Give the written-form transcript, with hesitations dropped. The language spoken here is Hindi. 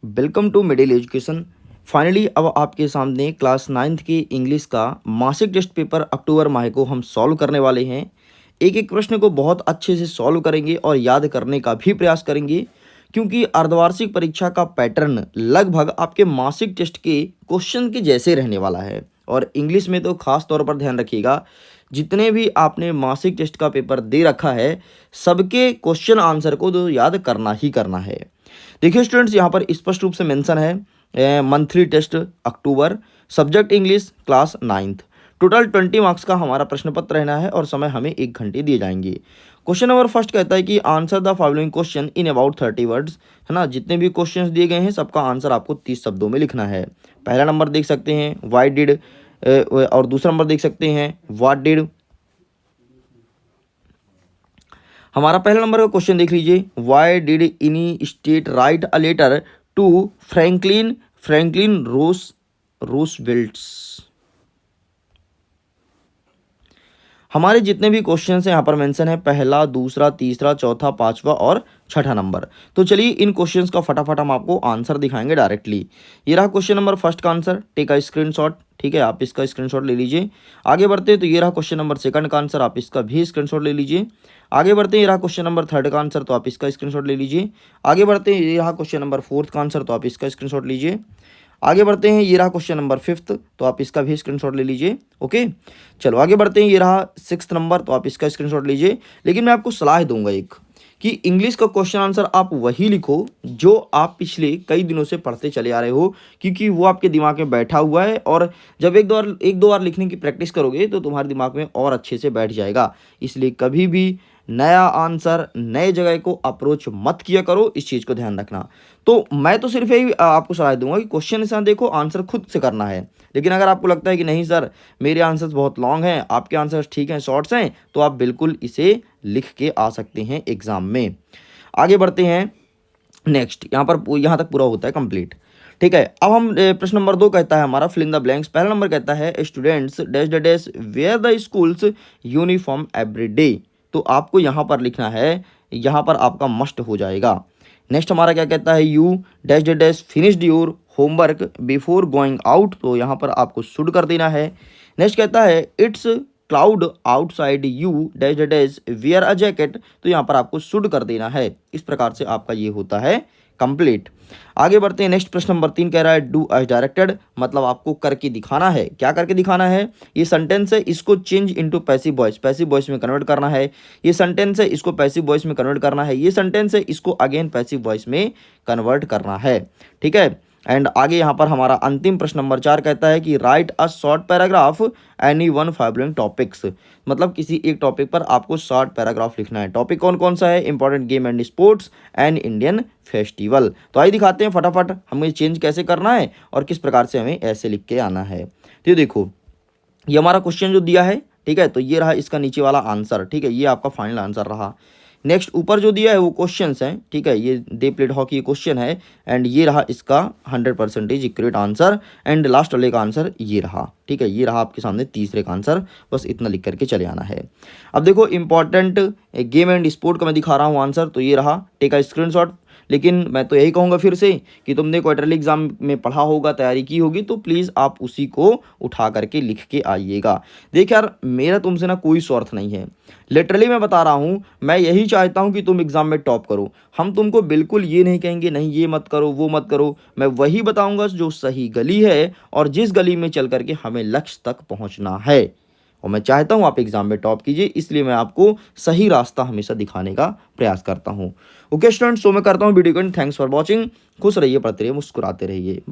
Welcome to middle education. Finally अब आपके सामने क्लास 9th की इंग्लिश का मासिक टेस्ट पेपर अक्टूबर माह को हम सॉल्व करने वाले हैं। एक एक प्रश्न को बहुत अच्छे से सॉल्व करेंगे और याद करने का भी प्रयास करेंगे, क्योंकि अर्धवार्षिक परीक्षा का पैटर्न लगभग आपके मासिक टेस्ट के क्वेश्चन के जैसे रहने वाला है। और इंग्लिश में तो खास तौर पर ध्यान रखिएगा, जितने भी आपने मासिक टेस्ट का पेपर दे रखा है सबके क्वेश्चन आंसर को तो याद करना ही करना है। देखिए स्टूडेंट्स, यहाँ पर स्पष्ट रूप से मेंशन है monthly test October, subject English, class 9th। Total 20 marks का हमारा प्रश्न पत्र रहना है और समय हमें 1 घंटे दिए जाएंगे। क्वेश्चन नंबर फर्स्ट कहता है कि answer the following question in about 30 words, है ना। जितने भी क्वेश्चंस दिए गए हैं सबका आंसर आपको 30 शब्दों में लिखना है। पहला नंबर देख सकते हैं वाई डिड, और दूसरा नंबर देख सकते हैं व्हाट डिड। हमारा पहला नंबर का क्वेश्चन देख लीजिए, why did any state write a letter to Franklin Roosevelt. हमारे जितने भी क्वेश्चंस हैं यहाँ पर मेंशन है, पहला, दूसरा, तीसरा, चौथा, पांचवा और छठा नंबर। तो चलिए इन क्वेश्चंस का फटाफट हम आपको आंसर दिखाएंगे डायरेक्टली। ये रहा क्वेश्चन नंबर फर्स्ट का आंसर, टेक अ स्क्रीनशॉट। ठीक है, आप इसका स्क्रीनशॉट ले लीजिए। आगे बढ़ते हैं तो ये रहा क्वेश्चन नंबर सेकंड का आंसर, आप इसका भी स्क्रीनशॉट ले लीजिए। आगे बढ़ते हैं, ये रहा क्वेश्चन नंबर थर्ड का आंसर, तो आप इसका स्क्रीनशॉट ले लीजिए। आगे बढ़ते हैं, ये रहा क्वेश्चन नंबर फोर्थ का आंसर, तो आप इसका स्क्रीनशॉट लीजिए। आगे बढ़ते हैं, ये रहा क्वेश्चन नंबर फिफ्थ, तो आप इसका भी स्क्रीनशॉट ले लीजिए। ओके, चलो आगे बढ़ते हैं, ये रहा सिक्स्थ नंबर, तो आप इसका स्क्रीनशॉट लीजिए। लेकिन मैं आपको सलाह दूंगा एक, कि इंग्लिश का क्वेश्चन आंसर आप वही लिखो जो आप पिछले कई दिनों से पढ़ते चले आ रहे हो, क्योंकि वो आपके दिमाग में बैठा हुआ है। और जब एक दो बार लिखने की प्रैक्टिस करोगे तो तुम्हारे दिमाग में और अच्छे से बैठ जाएगा। इसलिए कभी भी नया आंसर नए जगह को अप्रोच मत किया करो, इस चीज़ को ध्यान रखना। तो मैं तो सिर्फ यही आपको सलाह दूंगा कि क्वेश्चन निशान देखो, आंसर खुद से करना है। लेकिन अगर आपको लगता है कि नहीं सर मेरे आंसर्स बहुत लॉन्ग हैं, आपके आंसर्स ठीक हैं, शॉर्ट्स हैं, तो आप बिल्कुल इसे लिख के आ सकते हैं एग्जाम में। आगे बढ़ते हैं नेक्स्ट, यहाँ तक पूरा होता है कंप्लीट। ठीक है, अब हम प्रश्न नंबर 2 कहता है हमारा फिल इन द ब्लैंक्स। पहला नंबर कहता है students dash the dash wear the schools uniform every day. तो आपको यहाँ पर लिखना है, यहाँ पर आपका मस्ट हो जाएगा। नेक्स्ट हमारा क्या कहता है, you dash the dash finished your homework before going out. तो यहाँ पर आपको शुड कर देना है। नेक्स्ट कहता है it's cloud outside you dash the dash wear a jacket. तो यहाँ पर आपको शुड कर देना है। इस प्रकार से आपका ये होता है कंप्लीट। आगे बढ़ते हैं, नेक्स्ट प्रश्न नंबर 3 कह रहा है डू एज डायरेक्टेड, मतलब आपको करके दिखाना है। क्या करके दिखाना है, ये सेंटेंस है, इसको चेंज इनटू पैसिव वॉइस में कन्वर्ट करना है। ये सेंटेंस है, इसको पैसिव वॉइस में कन्वर्ट करना है। ये सेंटेंस है, इसको अगेन पैसिव वॉइस में कन्वर्ट करना है। ठीक है, एंड आगे यहाँ पर हमारा अंतिम प्रश्न नंबर 4 कहता है कि right a short paragraph any one following topics, मतलब किसी एक टॉपिक पर आपको शॉर्ट पैराग्राफ लिखना है। टॉपिक कौन कौन सा है, important game and sports and Indian festival. तो आइए दिखाते हैं फटाफट हमें चेंज कैसे करना है और किस प्रकार से हमें ऐसे लिख के आना है। तो देखो, ये हमारा क्वेश्चन जो दिया है, ठीक है, तो ये रहा इसका नीचे वाला आंसर। ठीक है, ये आपका फाइनल आंसर रहा। नेक्स्ट ऊपर जो दिया है वो क्वेश्चंस हैं। ठीक है, ये दे प्लेड हॉकी क्वेश्चन है, एंड ये रहा इसका 100% एक्यूरेट आंसर, एंड लास्ट वाले का आंसर ये रहा। ठीक है, ये रहा आपके सामने तीसरे का आंसर। बस इतना लिख करके चले आना है। अब देखो, इंपॉर्टेंट गेम एंड स्पोर्ट का मैं दिखा रहा हूँ आंसर, तो ये रहा, टेक अ स्क्रीनशॉट। लेकिन मैं तो यही कहूँगा फिर से कि तुमने क्वार्टरली एग्जाम में पढ़ा होगा, तैयारी की होगी, तो प्लीज़ आप उसी को उठा करके लिख के आइएगा। देख यार, मेरा तुमसे ना कोई स्वार्थ नहीं है, लिटरली मैं बता रहा हूँ। मैं यही चाहता हूँ कि तुम एग्जाम में टॉप करो। हम तुमको बिल्कुल ये नहीं कहेंगे नहीं ये मत करो वो मत करो, मैं वही बताऊँगा जो सही गली है और जिस गली में चल करके हमें लक्ष्य तक पहुँचना है। और मैं चाहता हूँ आप एग्जाम में टॉप कीजिए, इसलिए मैं आपको सही रास्ता हमेशा दिखाने का प्रयास करता हूँ। ओके स्टूडेंट्स, सो मैं करता हूँ वीडियो को। Thanks for watching. खुश रहिए, पढ़ते रहिए, मुस्कुराते रहिए।